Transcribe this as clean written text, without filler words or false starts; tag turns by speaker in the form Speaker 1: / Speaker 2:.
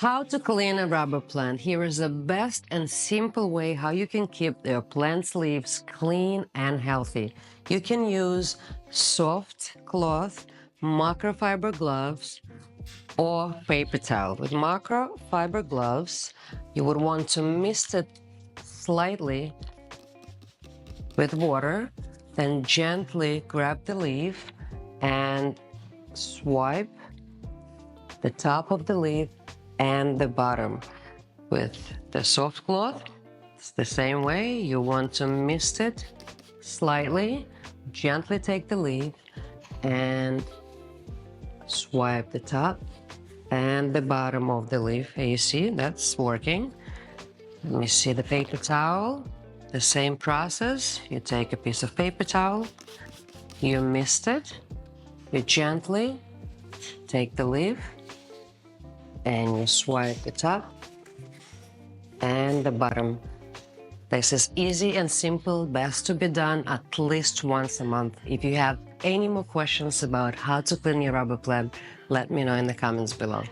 Speaker 1: How to clean a rubber plant. Here is the best and simple way how you can keep your plant's leaves clean and healthy. You can use soft cloth, microfiber gloves, or paper towel. With microfiber gloves, you would want to mist it slightly with water, then gently grab the leaf and swipe the top of the leaf and the bottom. With the soft cloth, it's the same way. You want to mist it slightly, gently take the leaf and swipe the top and the bottom of the leaf. You see, that's working. Let me see the paper towel. The same process. You take a piece of paper towel, you mist it, you gently take the leaf and you swipe the top and the bottom. This is easy and simple, best to be done at least once a month. If you have any more questions about how to clean your rubber plant, let me know in the comments below.